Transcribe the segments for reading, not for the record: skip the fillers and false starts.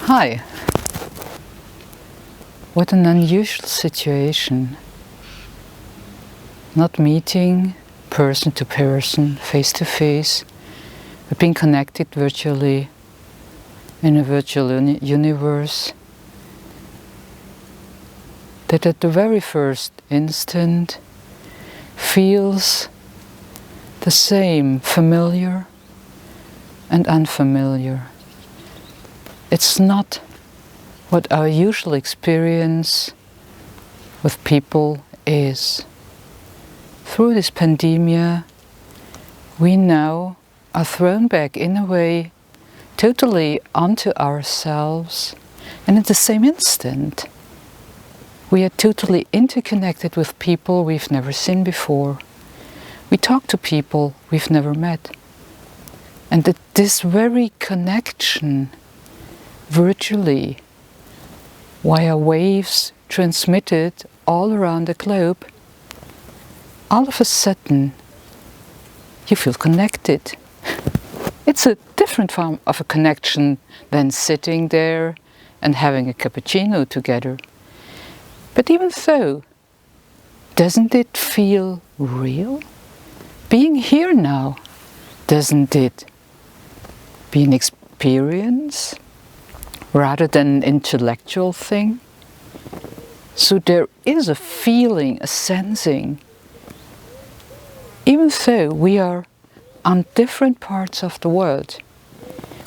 Hi. What an unusual situation. Not meeting person to person, face to face, but being connected virtually in a virtual universe. That at the very first instant feels the same, familiar and unfamiliar. It's not what our usual experience with people is. Through this pandemia, we now are thrown back in a way totally onto ourselves, and at the same instant we are totally interconnected with people we've never seen before. We talk to people we've never met. And that this very connection virtually, via waves transmitted all around the globe, all of a sudden you feel connected. It's a different form of a connection than sitting there and having a cappuccino together. But even so, doesn't it feel real? Being here now, doesn't it be an experience rather than an intellectual thing? So there is a feeling, a sensing. Even though we are on different parts of the world,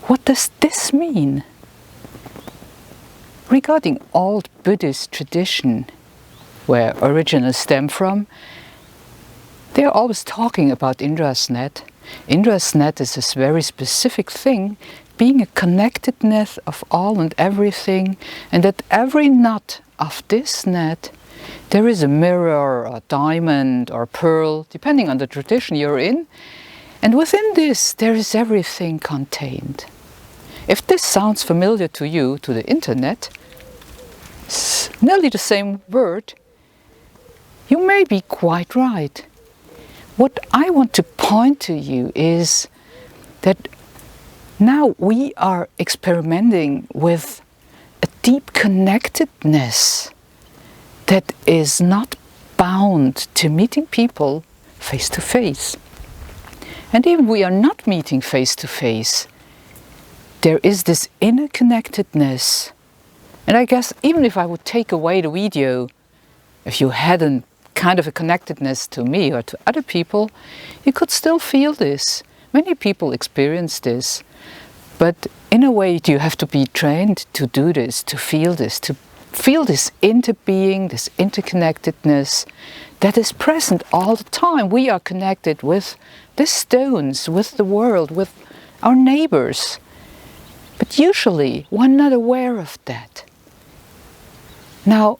what does this mean? Regarding old Buddhist tradition, where originals stem from, they are always talking about Indra's net. Indra's net is this very specific thing, being a connectedness of all and everything, and that every knot of this net there is a mirror, a diamond or pearl, depending on the tradition you're in, and within this there is everything contained. If this sounds familiar to you, to the internet, it's nearly the same word, you may be quite right. What I want to point to you is that now we are experimenting with a deep connectedness that is not bound to meeting people face to face. And even we are not meeting face to face, there is this inner connectedness. And I guess even if I would take away the video, if you hadn't kind of a connectedness to me or to other people, you could still feel this. Many people experience this, but in a way you have to be trained to do this, to feel this interbeing, this interconnectedness that is present all the time. We are connected with the stones, with the world, with our neighbors, but usually we're not aware of that. Now,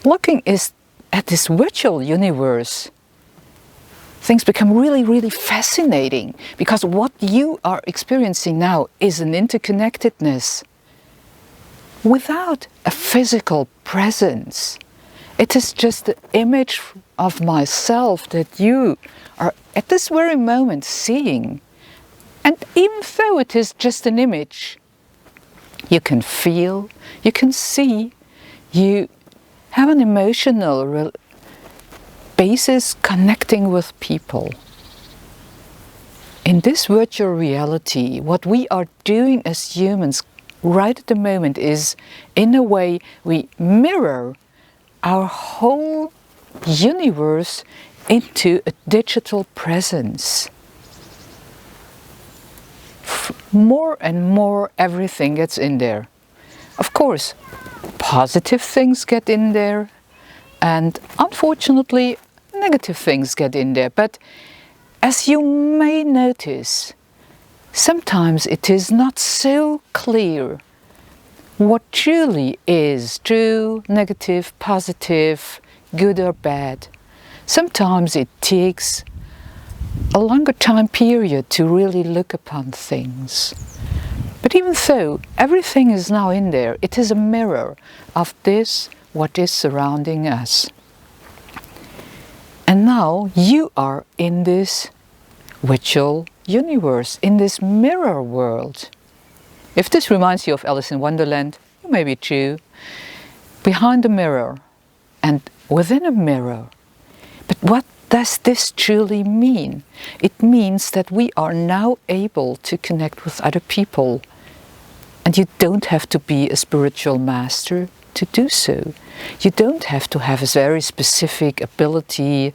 looking at this virtual universe, things become really, really fascinating, because what you are experiencing now is an interconnectedness without a physical presence. It is just the image of myself that you are at this very moment seeing. And even though it is just an image, you can feel, you can see, you have an emotional basis connecting with people. In this virtual reality, what we are doing as humans right at the moment is, in a way, we mirror our whole universe into a digital presence. More and more everything gets in there. Of course, positive things get in there, and unfortunately negative things get in there. But as you may notice, sometimes it is not so clear what truly is true, negative, positive, good or bad. Sometimes it takes a longer time period to really look upon things. But even so, everything is now in there. It is a mirror of this, what is surrounding us. And now you are in this virtual universe, in this mirror world. If this reminds you of Alice in Wonderland, you may be true. Behind a mirror and within a mirror. But what does this truly mean? It means that we are now able to connect with other people. And you don't have to be a spiritual master to do so. You don't have to have a very specific ability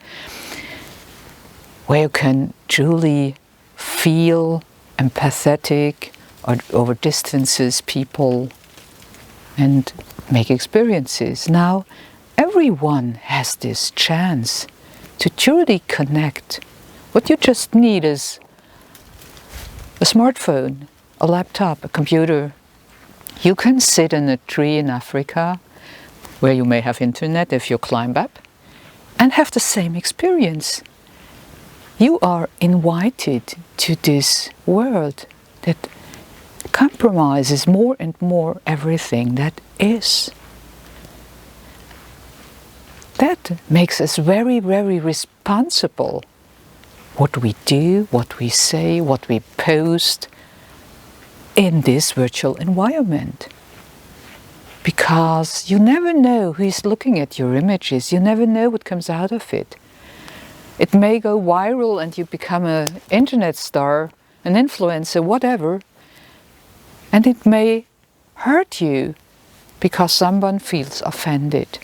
where you can truly feel empathetic or over distances people and make experiences. Now, everyone has this chance to truly connect. What you just need is a smartphone, a laptop, a computer. You can sit in a tree in Africa, where you may have internet if you climb up, and have the same experience. You are invited to this world that compromises more and more everything that is. That makes us very, very responsible. What we do, what we say, what we post in this virtual environment. Because you never know who is looking at your images. You never know what comes out of it. It may go viral and you become an internet star, an influencer, whatever. And it may hurt you because someone feels offended.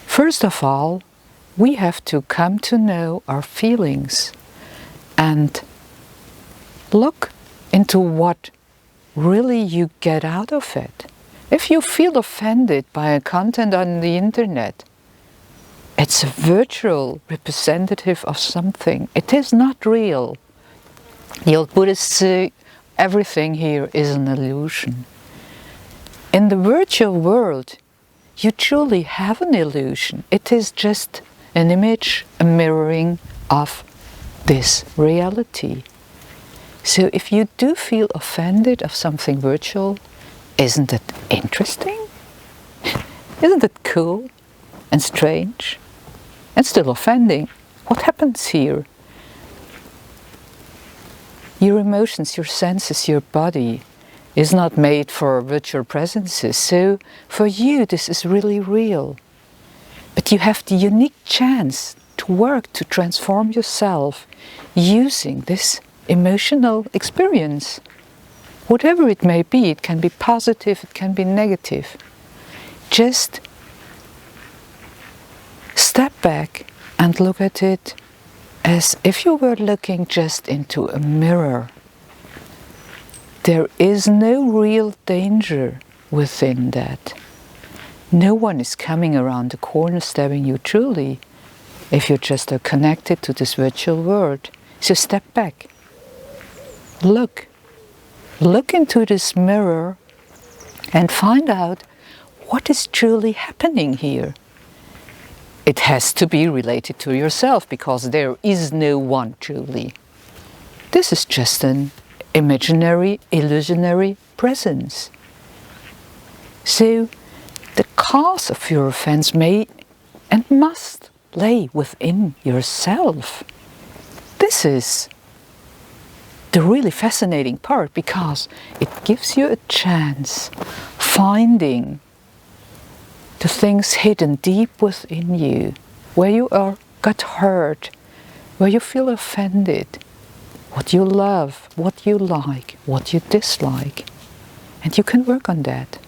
First of all, we have to come to know our feelings and look into what really you get out of it. If you feel offended by a content on the internet, it's a virtual representative of something. It is not real. The old Buddhists say everything here is an illusion. In the virtual world, you truly have an illusion. It is just an image, a mirroring of this reality. So if you do feel offended of something virtual, isn't it interesting? Isn't it cool and strange and still offending? What happens here? Your emotions, your senses, your body is not made for virtual presences. So for you, this is really real. But you have the unique chance to work, to transform yourself using this emotional experience. Whatever it may be, it can be positive, it can be negative. Just step back and look at it as if you were looking just into a mirror. There is no real danger within that. No one is coming around the corner stabbing you truly if you just are connected to this virtual world. So step back. Look into this mirror and find out what is truly happening here. It has to be related to yourself because there is no one truly. This is just an imaginary, illusionary presence. So the cause of your offense may and must lay within yourself. This is the really fascinating part because it gives you a chance finding the things hidden deep within you, where you got hurt, where you feel offended, what you love, what you like, what you dislike. And you can work on that.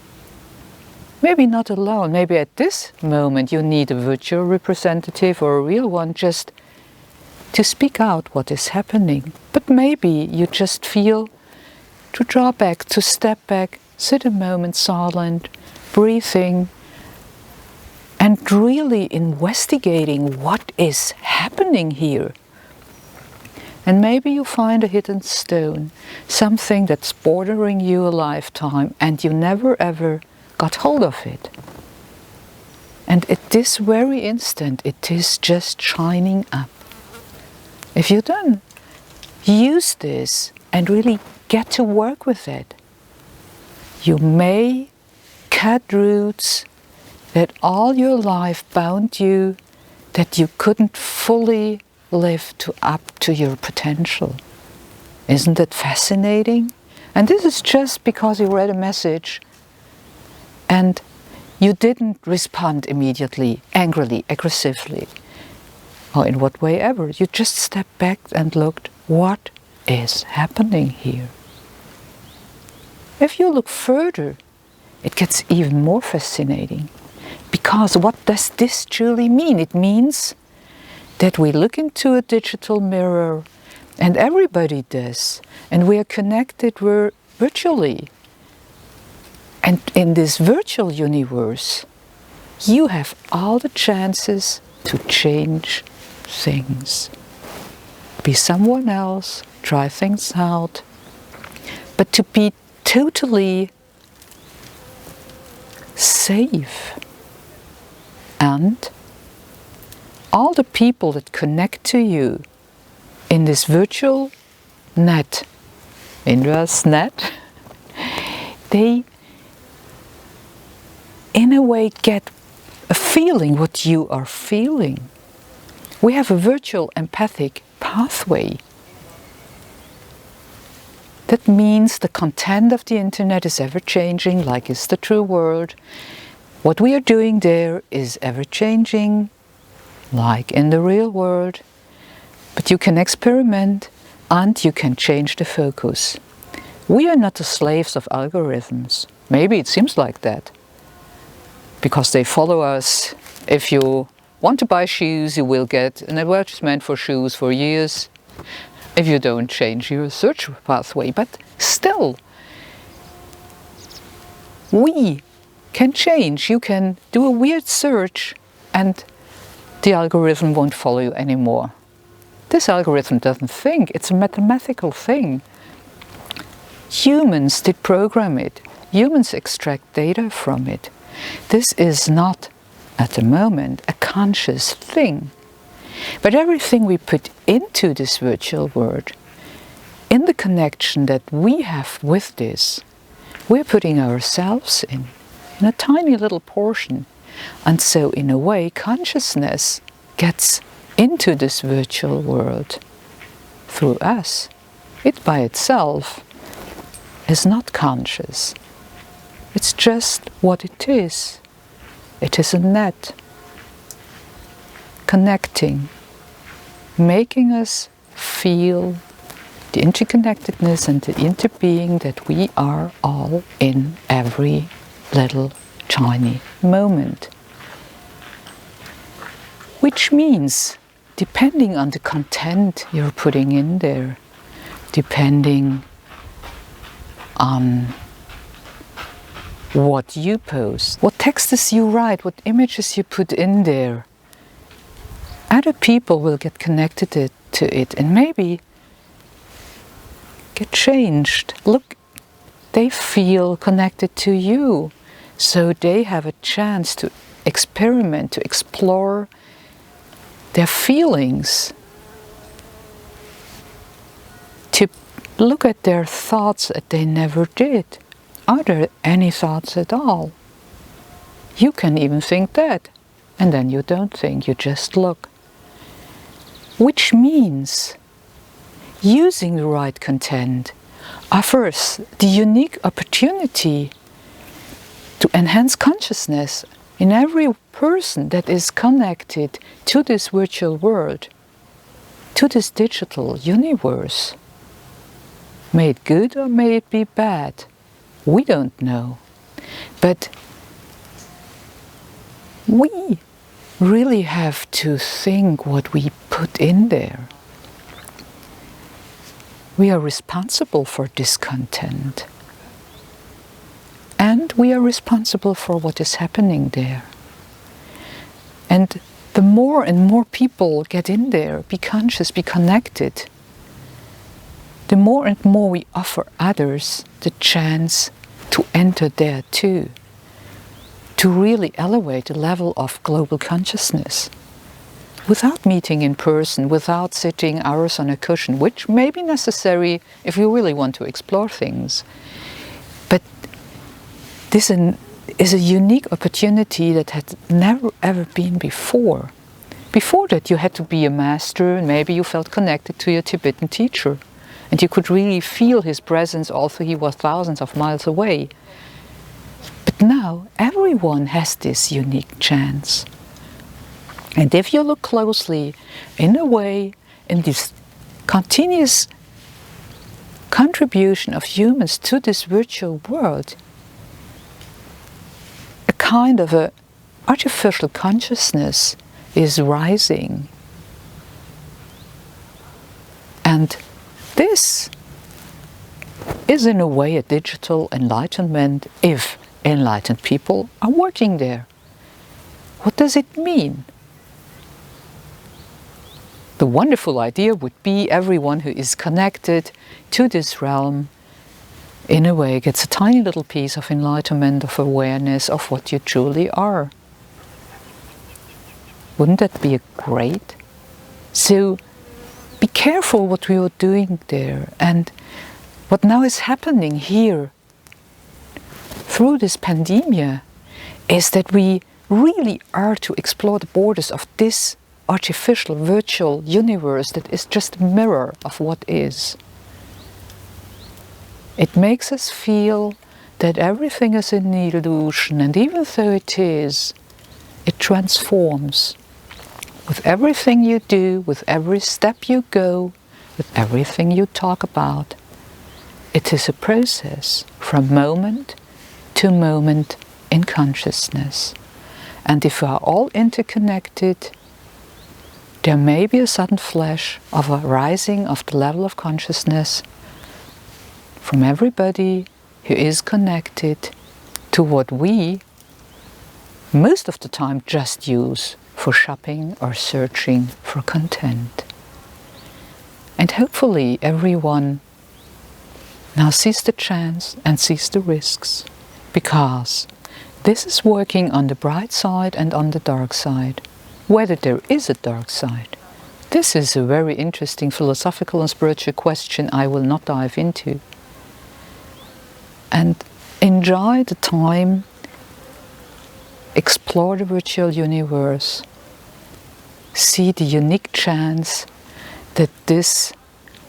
Maybe not alone, maybe at this moment you need a virtual representative or a real one just to speak out what is happening. But maybe you just feel to draw back, to step back, sit a moment silent, breathing, and really investigating what is happening here. And maybe you find a hidden stone, something that's bothering you a lifetime and you never ever got hold of it. And at this very instant it is just shining up. If you don't use this and really get to work with it, you may cut roots that all your life bound you, that you couldn't fully live up to your potential. Isn't that fascinating? And this is just because you read a message and you didn't respond immediately, angrily, aggressively, or in what way ever. You just stepped back and looked, what is happening here? If you look further, it gets even more fascinating. Because what does this truly mean? It means that we look into a digital mirror, and everybody does, and we are connected virtually. And in this virtual universe, you have all the chances to change things. Be someone else, try things out, but to be totally safe. And all the people that connect to you in this virtual net, Indra's net, they in a way get a feeling what you are feeling. We have a virtual empathic pathway. That means the content of the internet is ever-changing, like is the true world. What we are doing there is ever-changing, like in the real world. But you can experiment and you can change the focus. We are not the slaves of algorithms. Maybe it seems like that, because they follow us. If you want to buy shoes, you will get an advertisement for shoes for years if you don't change your search pathway. But still, we can change. You can do a weird search and the algorithm won't follow you anymore. This algorithm doesn't think. It's a mathematical thing. Humans did program it. Humans extract data from it. This is not, at the moment, a conscious thing. But everything we put into this virtual world, in the connection that we have with this, we're putting ourselves in a tiny little portion. And so, in a way, consciousness gets into this virtual world through us. It by itself is not conscious. It's just what it is. It is a net, connecting, making us feel the interconnectedness and the interbeing that we are all in every little tiny moment. Which means, depending on the content you're putting in there, depending on what you post, what texts you write, what images you put in there, other people will get connected to it and maybe get changed. Look, they feel connected to you, so they have a chance to experiment, to explore their feelings, to look at their thoughts that they never did. Are there any thoughts at all? You can even think that, and then you don't think, you just look. Which means using the right content offers the unique opportunity to enhance consciousness in every person that is connected to this virtual world, to this digital universe. May it good or may it be bad, we don't know. But we really have to think what we put in there. We are responsible for this content. And we are responsible for what is happening there. And the more and more people get in there, be conscious, be connected, the more and more we offer others the chance to enter there too, to really elevate the level of global consciousness. Without meeting in person, without sitting hours on a cushion, which may be necessary if you really want to explore things. But this is a unique opportunity that had never ever been before. Before that you had to be a master and maybe you felt connected to your Tibetan teacher. And you could really feel his presence although he was thousands of miles away. But now everyone has this unique chance. And if you look closely, in a way, in this continuous contribution of humans to this virtual world, a kind of a artificial consciousness is rising. And this is in a way a digital enlightenment if enlightened people are working there. What does it mean? The wonderful idea would be everyone who is connected to this realm in a way gets a tiny little piece of enlightenment, of awareness of what you truly are. Wouldn't that be great? So be careful what we are doing there, and what now is happening here through this pandemic is that we really are to explore the borders of this artificial virtual universe that is just a mirror of what is. It makes us feel that everything is an illusion, and even though it is, it transforms. With everything you do, with every step you go, with everything you talk about, it is a process from moment to moment in consciousness. And if we are all interconnected, there may be a sudden flash of a rising of the level of consciousness from everybody who is connected to what we, most of the time, just use for shopping or searching for content. And hopefully everyone now sees the chance and sees the risks, because this is working on the bright side and on the dark side. Whether there is a dark side, this is a very interesting philosophical and spiritual question I will not dive into. And enjoy the time, explore the virtual universe, see the unique chance that this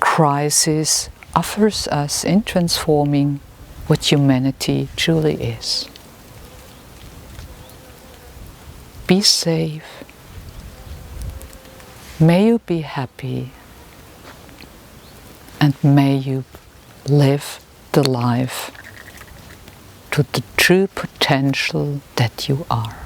crisis offers us in transforming what humanity truly is. Be safe. May you be happy, and may you live the life to the true potential that you are.